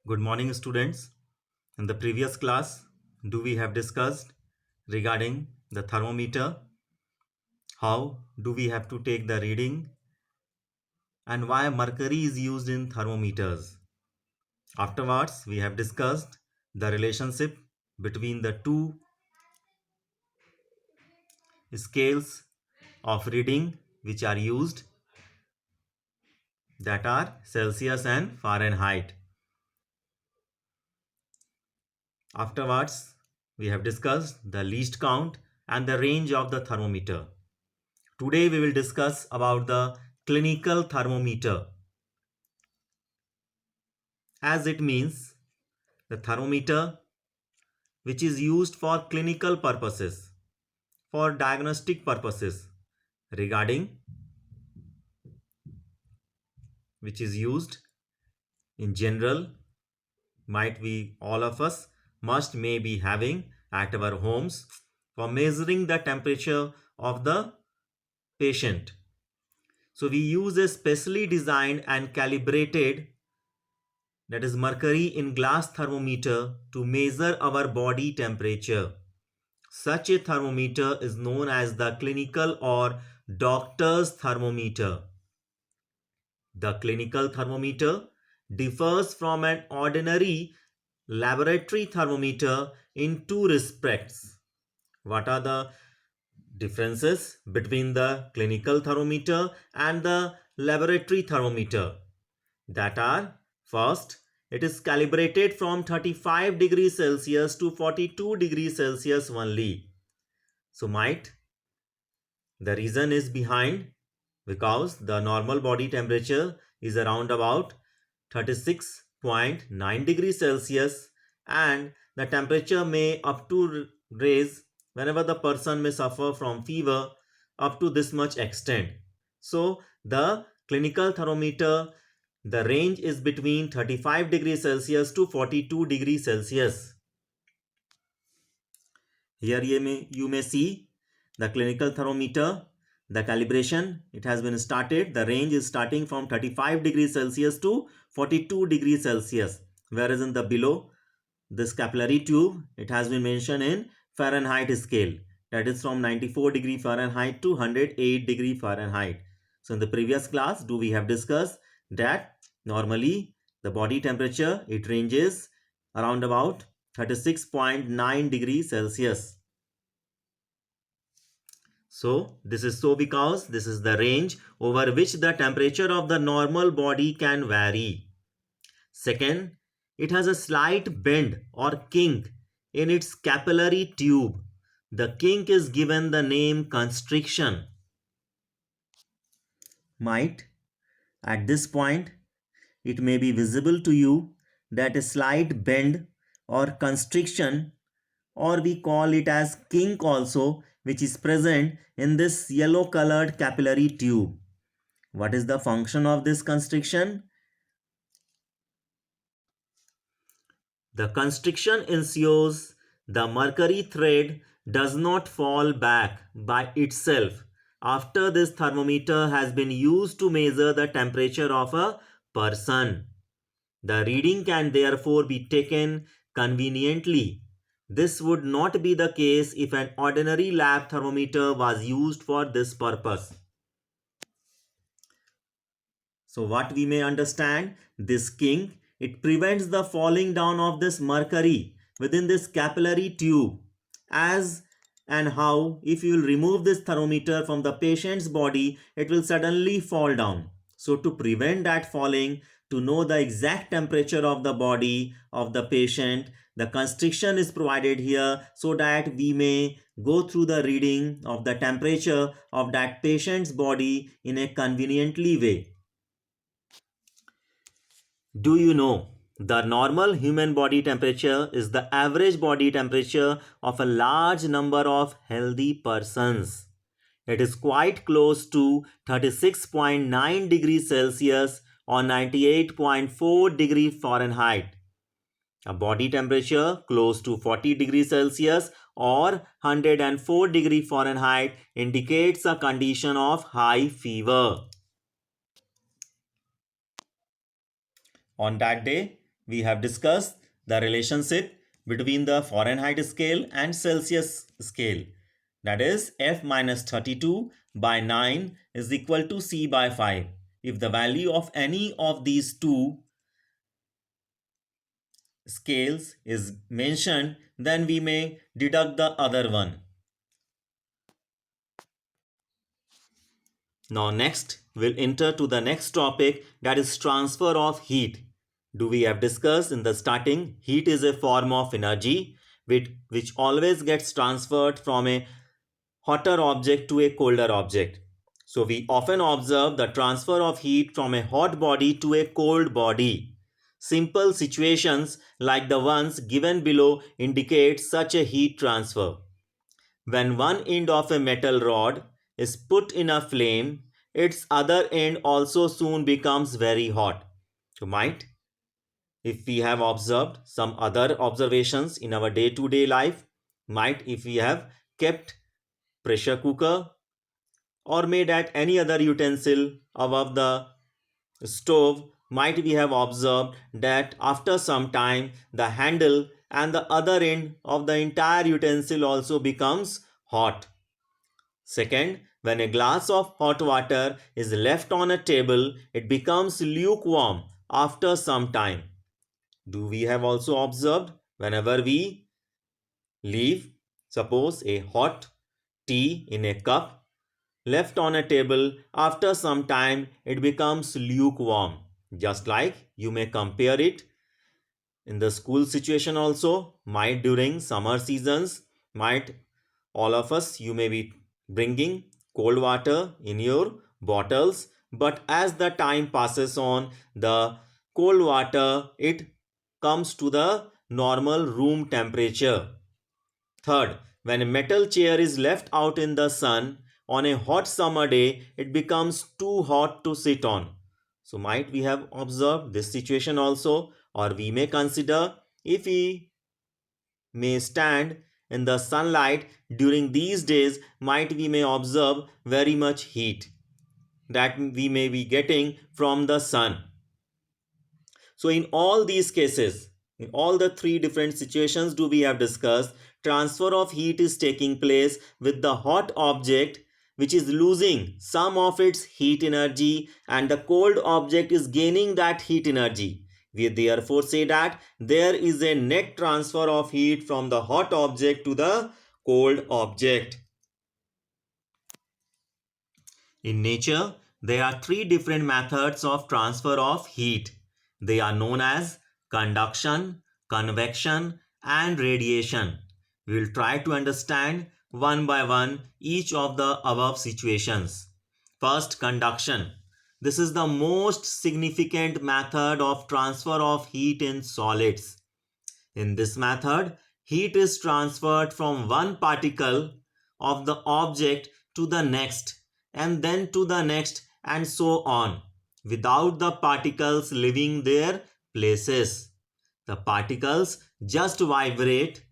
Good morning, students. In the previous class, we have discussed regarding the thermometer, how do we have to take the reading, and why mercury is used in thermometers. Afterwards, we have discussed the relationship between the two scales of reading which are used, that are Celsius and Fahrenheit. Afterwards, we have discussed the least count and the range of the thermometer. Today we will discuss about the clinical thermometer, as it means the thermometer which is used for clinical purposes, for diagnostic purposes, regarding which is used in general, might be all of us must may be having at our homes for measuring the temperature of the patient. So we use a specially designed and calibrated, that is mercury in glass thermometer, to measure our body temperature. Such a thermometer is known as the clinical or doctor's thermometer. The clinical thermometer differs from an ordinary laboratory thermometer in two respects. What are the differences between the clinical thermometer and the laboratory thermometer? That are, first, it is calibrated from 35 degrees Celsius to 42 degrees Celsius only. So might the reason is behind, because the normal body temperature is around about 36.9 degrees Celsius, and the temperature may up to raise whenever the person may suffer from fever up to this much extent. So the clinical thermometer, the range is between 35 degrees Celsius to 42 degrees Celsius. Here you may see the clinical thermometer, the calibration, it has been started. The range is starting from 35 degrees Celsius to 42 degrees Celsius. Whereas in the below, this capillary tube, it has been mentioned in Fahrenheit scale. That is from 94 degree Fahrenheit to 108 degree Fahrenheit. So in the previous class, we have discussed that normally the body temperature, it ranges around about 36.9 degrees Celsius. So this is so because this is the range over which the temperature of the normal body can vary. Second, it has a slight bend or kink in its capillary tube. The kink is given the name constriction. Might at this point it may be visible to you that a slight bend or constriction, or we call it as kink also, which is present in this yellow colored capillary tube. What is the function of this constriction? The constriction ensures the mercury thread does not fall back by itself after this thermometer has been used to measure the temperature of a person. The reading can therefore be taken conveniently. This would not be the case if an ordinary lab thermometer was used for this purpose. So what we may understand, this kink, it prevents the falling down of this mercury within this capillary tube. As and how, if you will remove this thermometer from the patient's body, it will suddenly fall down. So to prevent that falling, to know the exact temperature of the body of the patient, the constriction is provided here so that we may go through the reading of the temperature of that patient's body in a conveniently way. Do you know the normal human body temperature is the average body temperature of a large number of healthy persons? It is quite close to 36.9 degrees Celsius or 98.4 degrees Fahrenheit. A body temperature close to 40 degrees Celsius or 104 degrees Fahrenheit indicates a condition of high fever. On that day, we have discussed the relationship between the Fahrenheit scale and Celsius scale. That is F minus 32 by 9 is equal to C by 5. If the value of any of these two scales is mentioned, then we may deduct the other one. Now next, we'll enter to the next topic, that is transfer of heat. Do we have discussed in the starting, heat is a form of energy which always gets transferred from a hotter object to a colder object. So we often observe the transfer of heat from a hot body to a cold body. Simple situations like the ones given below indicate such a heat transfer. When one end of a metal rod is put in a flame, its other end also soon becomes very hot. You might, if we have observed some other observations in our day-to-day life, might if we have kept pressure cooker or made at any other utensil above the stove, might we have observed that after some time the handle and the other end of the entire utensil also becomes hot. Second, when a glass of hot water is left on a table, it becomes lukewarm after some time. Do we have also observed whenever we leave, suppose a hot tea in a cup left on a table, after some time it becomes lukewarm. Just like you may compare it in the school situation also, might during summer seasons, might all of us, you may be bringing cold water in your bottles, but as the time passes on, the cold water it comes to the normal room temperature. Third, when a metal chair is left out in the sun on a hot summer day, it becomes too hot to sit on. So might we have observed this situation also, or we may consider if we may stand in the sunlight during these days, might we may observe very much heat that we may be getting from the sun. So in all these cases, in all the three different situations do we have discussed, transfer of heat is taking place with the hot object which is losing some of its heat energy and the cold object is gaining that heat energy. We therefore say that there is a net transfer of heat from the hot object to the cold object. In nature, there are three different methods of transfer of heat. They are known as conduction, convection, and radiation. We will try to understand one by one each of the above situations. First, conduction. This is the most significant method of transfer of heat in solids. In this method, heat is transferred from one particle of the object to the next and then to the next and so on without the particles leaving their places. The particles just vibrate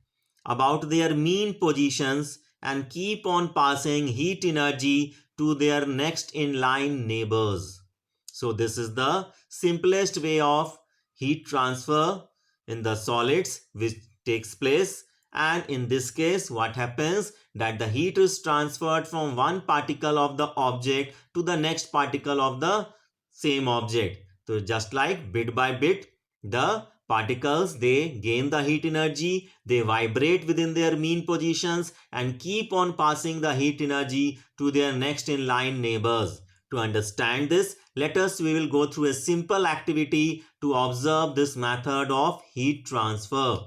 about their mean positions and keep on passing heat energy to their next in line neighbors. So this is the simplest way of heat transfer in the solids which takes place, and in this case what happens that the heat is transferred from one particle of the object to the next particle of the same object. So just like bit by bit the particles they gain the heat energy, they vibrate within their mean positions and keep on passing the heat energy to their next in line neighbors. To understand this, let us we will go through a simple activity to observe this method of heat transfer.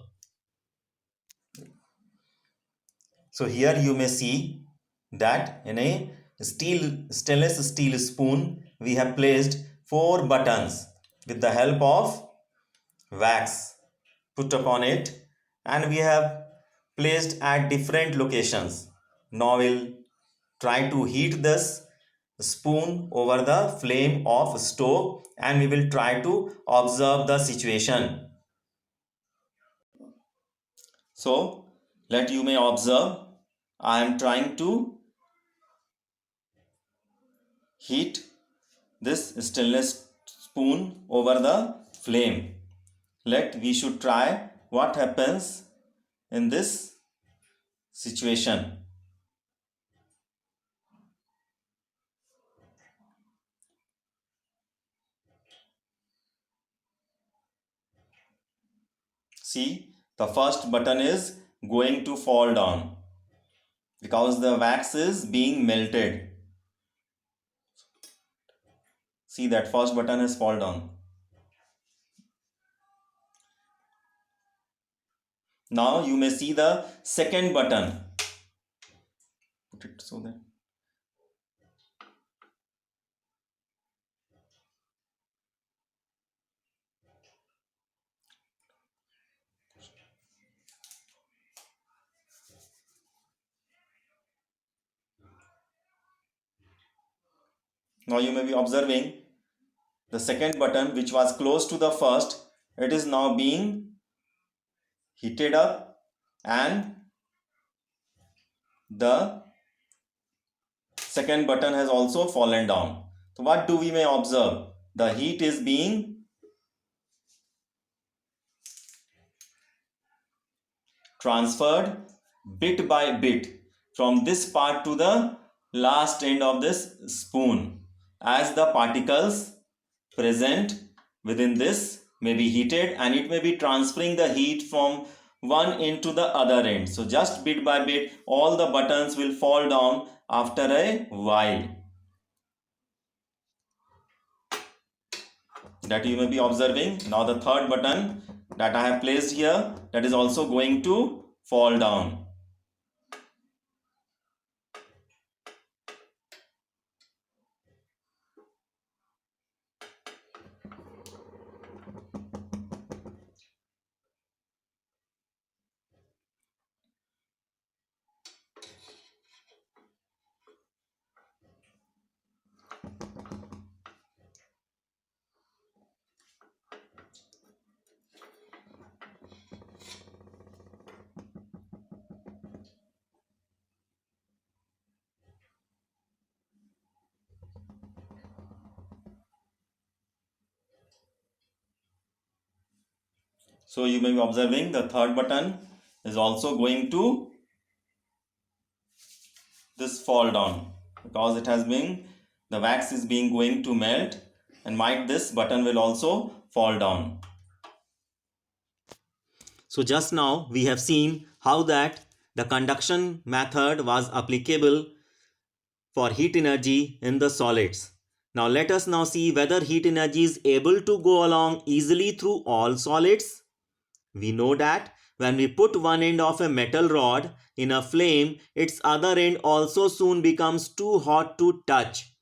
So here you may see that in a stainless steel spoon we have placed 4 buttons with the help of wax put upon it, and we have placed at different locations. Now we'll try to heat this spoon over the flame of stove and we will try to observe the situation. So let you may observe, I am trying to heat this stainless spoon over the flame. We should try what happens in this situation. See, the first button is going to fall down because the wax is being melted. See, that first button has fallen down. Now you may see the second button. Put it so that. Now you may be observing the second button, which was close to the first, it is now being heated up, and the second button has also fallen down. So what do we may observe? The heat is being transferred bit by bit from this part to the last end of this spoon, as the particles present within this may be heated, and it may be transferring the heat from one end to the other end. So just bit by bit all the buttons will fall down after a while. That you may be observing. Now the third button that I have placed here, that is also going to fall down. So you may be observing the third button is also going to this fall down because it has been, the wax is being going to melt, and might this button will also fall down. So just now we have seen how that the conduction method was applicable for heat energy in the solids. Now let us now see whether heat energy is able to go along easily through all solids. We know that when we put one end of a metal rod in a flame, its other end also soon becomes too hot to touch.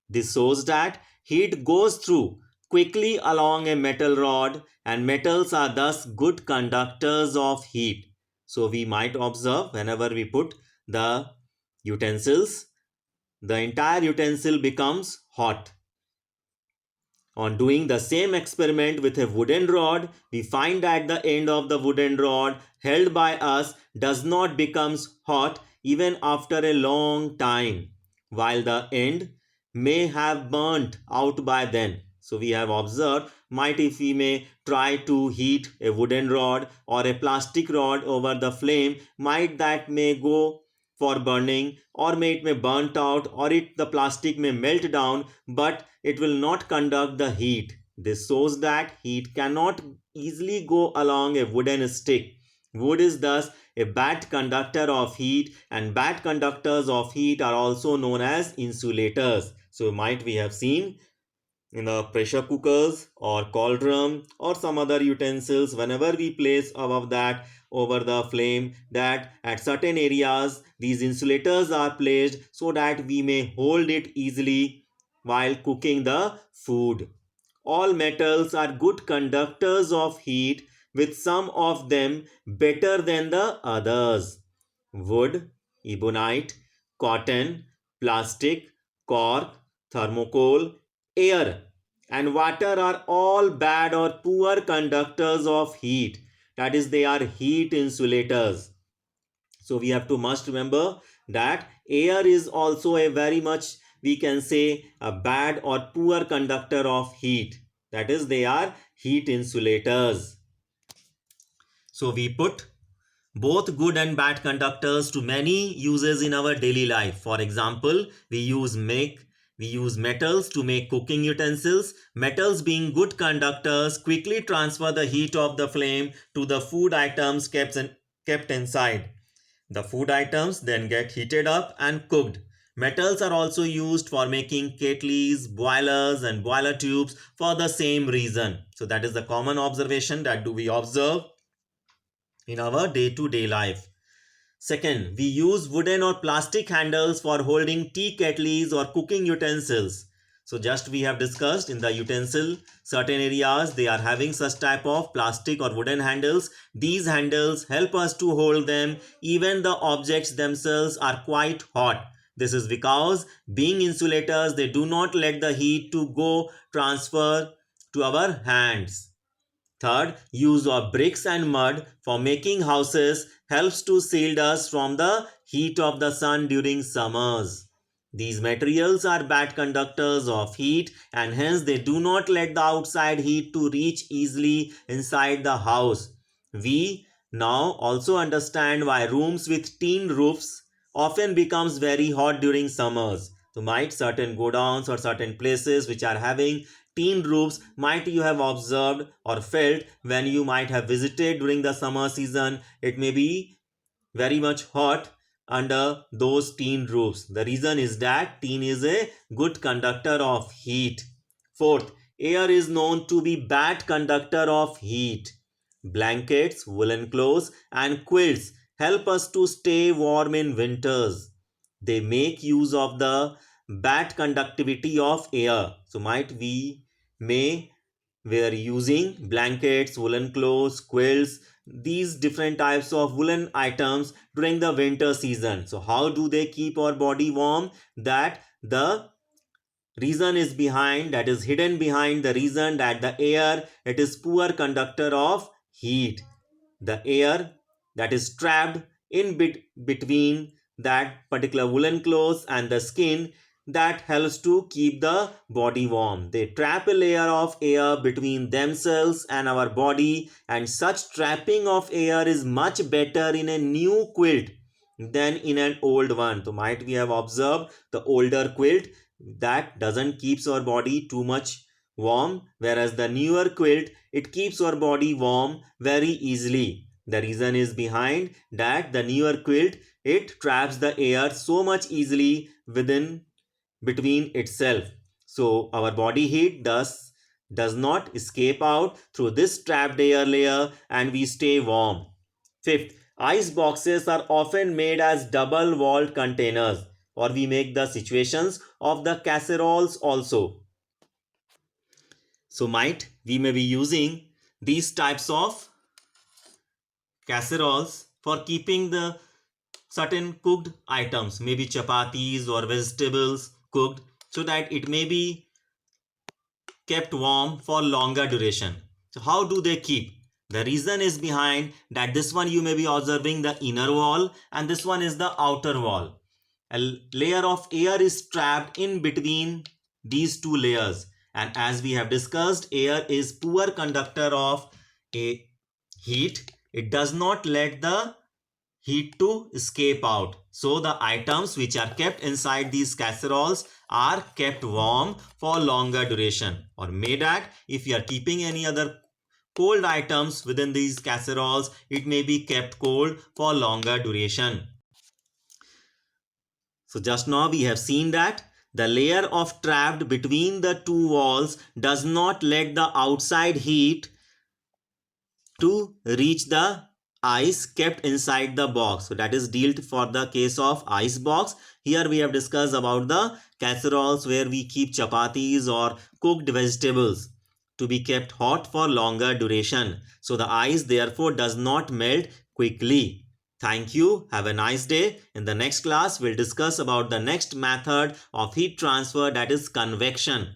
This shows that heat goes through quickly along a metal rod, and metals are thus good conductors of heat. So we might observe whenever we put the utensils, the entire utensil becomes hot. On doing the same experiment with a wooden rod, we find that the end of the wooden rod held by us does not become hot even after a long time, while the end may have burnt out by then. So we have observed, might if we may try to heat a wooden rod or a plastic rod over the flame, might that may go for burning, or it may burnt out, or the plastic may melt down, but it will not conduct the heat. This shows that heat cannot easily go along a wooden stick. Wood is thus a bad conductor of heat, and bad conductors of heat are also known as insulators. So might we have seen in the pressure cookers or cauldron or some other utensils, whenever we place above that over the flame, that at certain areas these insulators are placed so that we may hold it easily while cooking the food. All metals are good conductors of heat, with some of them better than the others. Wood, ebonite, cotton, plastic, cork, thermocol, air, and water are all bad or poor conductors of heat. That is, they are heat insulators. So we have to must remember that air is also a very much, we can say, a bad or poor conductor of heat. That is, they are heat insulators. So we put both good and bad conductors to many uses in our daily life. For example, we use metals to make cooking utensils. Metals, being good conductors, quickly transfer the heat of the flame to the food items kept inside. The food items then get heated up and cooked. Metals are also used for making kettles, boilers, and boiler tubes for the same reason. So that is the common observation that do we observe in our day-to-day life. Second, we use wooden or plastic handles for holding tea kettles or cooking utensils. So just we have discussed in the utensil, certain areas they are having such type of plastic or wooden handles. These handles help us to hold them even the objects themselves are quite hot. This is because being insulators, they do not let the heat to go transfer to our hands. Third, use of bricks and mud for making houses helps to shield us from the heat of the sun during summers. These materials are bad conductors of heat and hence they do not let the outside heat to reach easily inside the house. We now also understand why rooms with tin roofs often becomes very hot during summers. So might certain godowns or certain places which are having tin roofs might you have observed or felt when you might have visited during the summer season, it may be very much hot under those tin roofs. The reason is that tin is a good conductor of heat. Fourth, air is known to be bad conductor of heat. Blankets, woolen clothes and quilts help us to stay warm in winters. They make use of the bad conductivity of air. So might we may were using blankets, woolen clothes, quilts, these different types of woolen items during the winter season. So how do they keep our body warm? That the reason is behind, that is hidden behind the reason that the air, it is poor conductor of heat. The air that is trapped in between that particular woolen clothes and the skin, that helps to keep the body warm. They trap a layer of air between themselves and our body, and such trapping of air is much better in a new quilt than in an old one. So might we have observed the older quilt that doesn't keeps our body too much warm, whereas the newer quilt, it keeps our body warm very easily. The reason is behind that the newer quilt, it traps the air so much easily within between itself. So our body heat thus does not escape out through this trapped air layer and we stay warm. Fifth, ice boxes are often made as double walled containers, or we make the situations of the casseroles also. So might we may be using these types of casseroles for keeping the certain cooked items, maybe chapatis or vegetables cooked, so that it may be kept warm for longer duration. So how do they keep? The reason is behind that this one you may be observing the inner wall and this one is the outer wall. A layer of air is trapped in between these two layers, and as we have discussed, air is poor conductor of a heat. It does not let the heat to escape out. So the items which are kept inside these casseroles are kept warm for longer duration. Or may that if you are keeping any other cold items within these casseroles, it may be kept cold for longer duration. So just now we have seen that the layer of trapped between the two walls does not let the outside heat to reach the ice kept inside the box. So that is dealt for the case of ice box. Here we have discussed about the casseroles where we keep chapatis or cooked vegetables to be kept hot for longer duration. So the ice therefore does not melt quickly. Thank you. Have a nice day. In the next class, we'll discuss about the next method of heat transfer, that is convection.